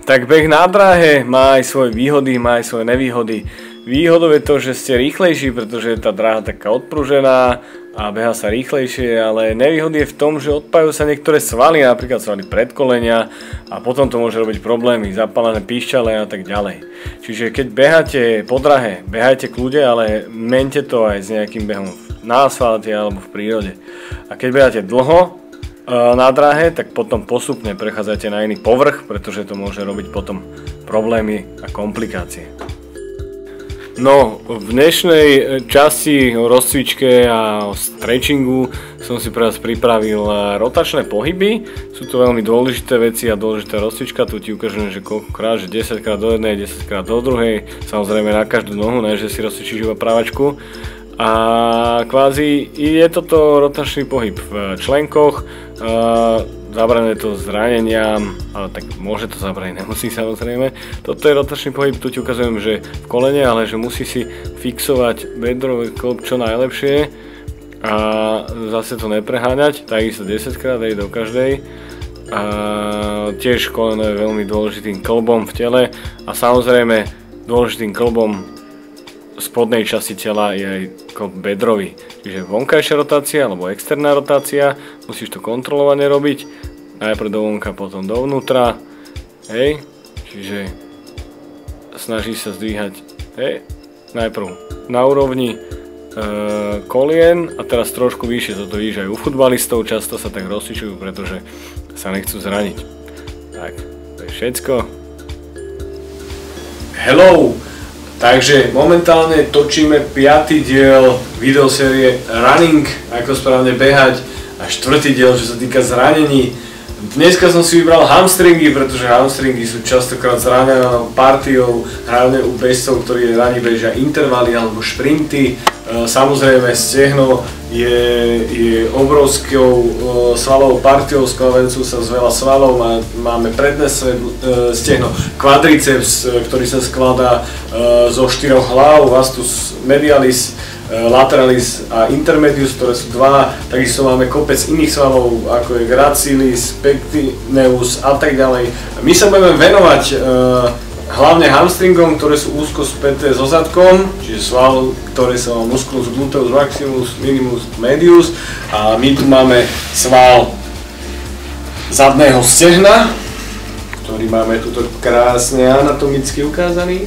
Tak beh na dráhe má aj svoje výhody, má aj svoje nevýhody. Výhodou je to, že ste rýchlejší, pretože je tá dráha taká odpružená a beha sa rýchlejšie, ale nevýhody je v tom, že odpájajú sa niektoré svaly, napríklad svaly predkolenia a potom to môže robiť problémy, zapálené píšťale a tak ďalej. Čiže keď beháte po dráhe, behajte kľude, ale mente to aj s nejakým behom na asfalte alebo v prírode. A keď beháte dlho na dráhe, tak potom postupne prechádzate na iný povrch, pretože to môže robiť potom problémy a komplikácie. No, v dnešnej časti o rozcvičke a o stretchingu som si pre vás pripravil rotačné pohyby. Sú to veľmi dôležité veci a dôležitá rozcvička. Tu ti ukážem, že koľkokrát, že 10 krát do jednej, 10 krát do druhej. Samozrejme na každú nohu, ne že si rozcvičíš iba právačku. A kvázi je toto rotačný pohyb v členkoch, zabraňuje to zraneniam, ale tak môže to zabraniť, nemusí samozrejme. Toto je rotačný pohyb, tu ti ukazujem, že v kolene, ale že musí si fixovať bedrový klb čo najlepšie a zase to nepreháňať, takisto 10 krát aj do každej. A tiež koleno je veľmi dôležitým klbom v tele a samozrejme dôležitým klbom spodnej časti tela je aj klb bedrový. Čiže vonkajšia rotácia alebo externá rotácia, musíš to kontrolovane robiť. Najprv dovonka, potom dovnútra. Hej, čiže snažíš sa zdvíhať, hej, najprv na úrovni kolien a teraz trošku vyššie. Toto vidíš aj u futbalistov, často sa tak rozcvičujú, pretože sa nechcú zraniť. Tak, to je všetko. Hello! Takže momentálne točíme 5. diel videosérie Running, ako správne behať, a 4. diel, čo sa týka zranení. Dneska som si vybral hamstringy, pretože hamstringy sú častokrát zranenou partiou, hlavne u bežcov, ktorí radi bežia intervaly alebo šprinty. Samozrejme stehno je obrovskou svalovou partiou, sklavencú sa z veľa svalov, máme predné stehno, kvadriceps, ktorý sa skladá zo 4 hlav, vastus medialis, lateralis a intermedius, ktoré sú 2, takisto máme kopec iných svalov, ako je gracilis, pectineus a tak ďalej. My sa budeme venovať hlavne hamstringom, ktoré sú úzko späté so zadkom, čiže sval, ktoré sa musculus gluteus maximus, minimus, medius, a my tu máme sval zadného stehna, ktorý máme tu krásne anatomicky ukázaný.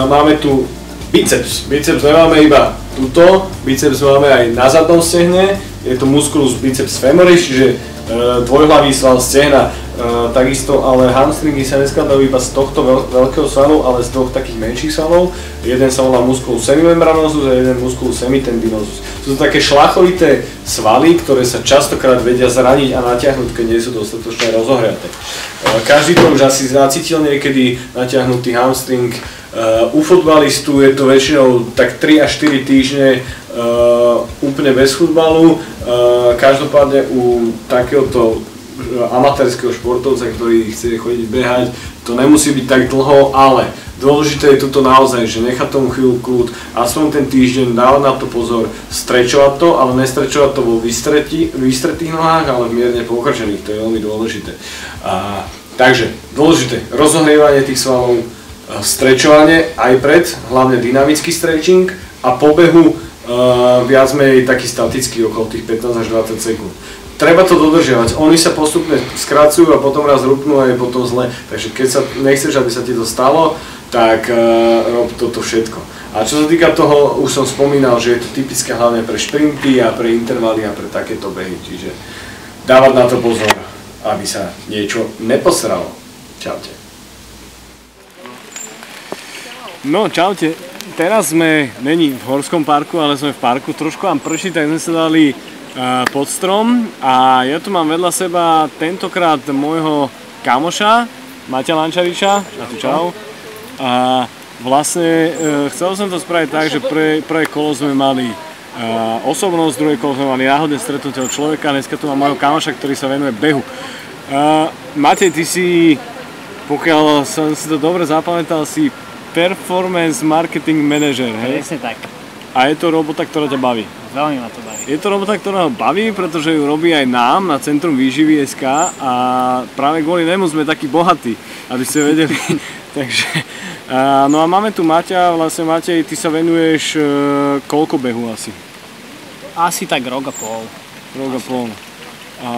Máme tu biceps. Biceps nemáme iba tuto, biceps máme aj na zadnom stehne, je to musculus biceps femoris, čiže dvojhlavý sval stehna. Takisto ale hamstringy sa neskladajú iba z tohto veľkého svalu, ale z dvoch takých menších svalov. Jeden sa volá musculus semimembranosus a jeden musculus semitendinosus. Sú to také šlachovité svaly, ktoré sa častokrát vedia zraniť a natiahnuť, keď nie sú dostatočne rozohriaté. Každý to už asi zacítil niekedy, natiahnutý hamstring. U futbalistu je to väčšinou tak 3 až 4 týždne úplne bez futbalu. Každopádne u takéhoto amatérskeho športovca, ktorý chce chodiť behať, to nemusí byť tak dlho, ale dôležité je toto naozaj, že nechať tomu chvíľu kľud, aspoň ten týždeň, dávať na to pozor, strečovať to, ale nestrečovať to vo vystretých nohách, ale v mierne pokrčených, to je veľmi dôležité. Takže dôležité rozohrievanie tých svalov, strečovanie aj pred, hlavne dynamický stretching, a po behu viac menej taký statický, okolo tých 15 až 20 sekúnd. Treba to dodržiavať, oni sa postupne skracujú a potom raz rupnú a je potom zle, takže keď sa nechceš, aby sa ti to stalo, tak rob toto všetko. A čo sa týka toho, už som spomínal, že je to typické hlavne pre šprinty a pre intervaly a pre takéto behy, čiže dávať na to pozor, aby sa niečo neposralo. Čaute. No, čaute. Teraz sme, není v horskom parku, ale sme v parku, trošku vám prší, tak sme sa dali pod strom a ja tu mám vedľa seba tentokrát môjho kamoša, Maťa Lančariča. Čau. A vlastne chcel som to spraviť tak, že prvé kolo sme mali osobnosť, druhé kolo sme mali náhodne stretnutého človeka, dneska tu mám môjho kamoša, ktorý sa venuje behu. Matej, ty si, pokiaľ som si to dobre zapamätal, si performance marketing manager, hej? Presne tak. A je to robota, ktorá ťa baví? veľmi ma to baví. Je to robota, ktorá ho baví, pretože ju robí aj nám na Centrum výživy SK a práve kvôli nemu sme takí bohatí, aby ste vedeli. Takže, no a máme tu Maťa, vlastne Matej, ty sa venuješ koľko behu asi? Asi tak rok a pol. Rok a pol. A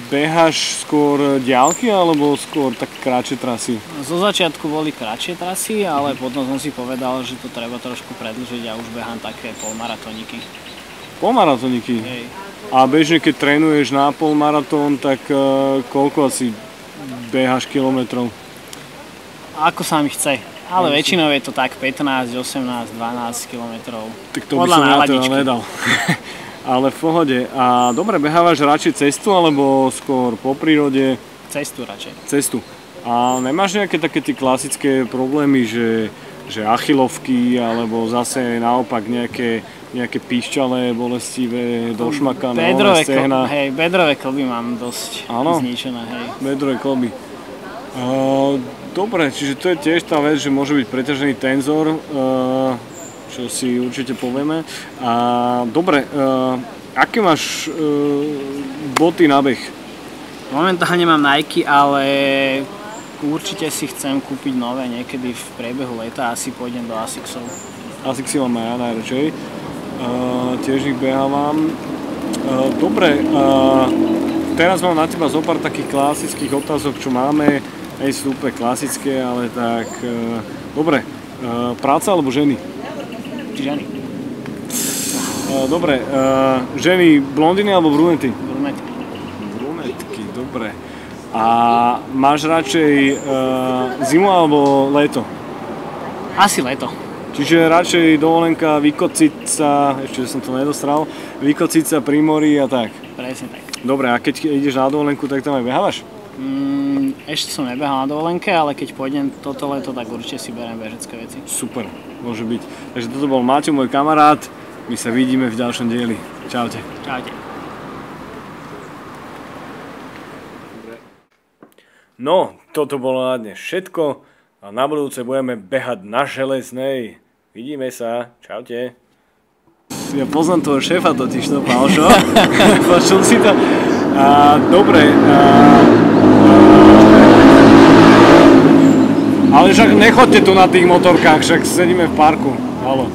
beháš skôr diaľky alebo skôr tak kratšie trasy? Zo začiatku boli kratšie trasy, ale potom som si povedal, že to treba trošku predĺžiť a už behám také polmaratóniky. Polmaratóniky? Hej. A bežne keď trénuješ na polmaratón, tak koľko asi beháš kilometrov? Ako sa mi chce. Ale väčšinou je to tak 15, 18, 12 kilometrov. Tak to by som ja teda nedal. Ale v pohode. A dobre, behávaš radšej cestu alebo skôr po prírode? Cestu radšej. Cestu. A nemáš nejaké také tie klasické problémy, že achilovky alebo zase naopak nejaké píšťale bolestivé, došmakané, stehna? Hej, bedrové klby mám dosť zničené. Hej. Bedrové klby. Dobre, čiže to je tiež tá vec, že môže byť preťažený tenzor, čo si určite povieme. Dobre, aké máš boty na beh? Momentálne mám Nike, ale určite si chcem kúpiť nové niekedy v priebehu leta, asi pôjdem do Asicsov. Asicsy mám aj ja najradšej, tiež ich behávam. Dobre, teraz mám na teba zo pár takých klasických otázok, čo máme. Nie sú úplne klasické, ale tak... Dobre, práca alebo ženy? Ženy. Dobre, ženy blondiny alebo brunety? Brunetky. Brunetky, dobre. A máš radšej zimu alebo leto? Asi leto. Čiže radšej dovolenka vykociť sa, ešte som to nedostral, vykociť sa pri mori a tak? Presne tak. Dobre, a keď ideš na dovolenku, tak tam aj behávaš? Ešte som nebehal na dovolenke, ale keď pôjdem toto leto, tak určite si beriem bežecké veci. Super, môže byť. Takže toto bol Maťo, môj kamarát. My sa vidíme v ďalšom dieli. Čaute. Čaute. No, toto bolo na dnes všetko a na budúce budeme behať na Železnej. Vidíme sa. Čaute. Ja poznám toho šéfa totižto, Pálšo. Počul si to? Dobre. Ale však nechoďte tu na tých motorkách, však sedíme v parku. Haló.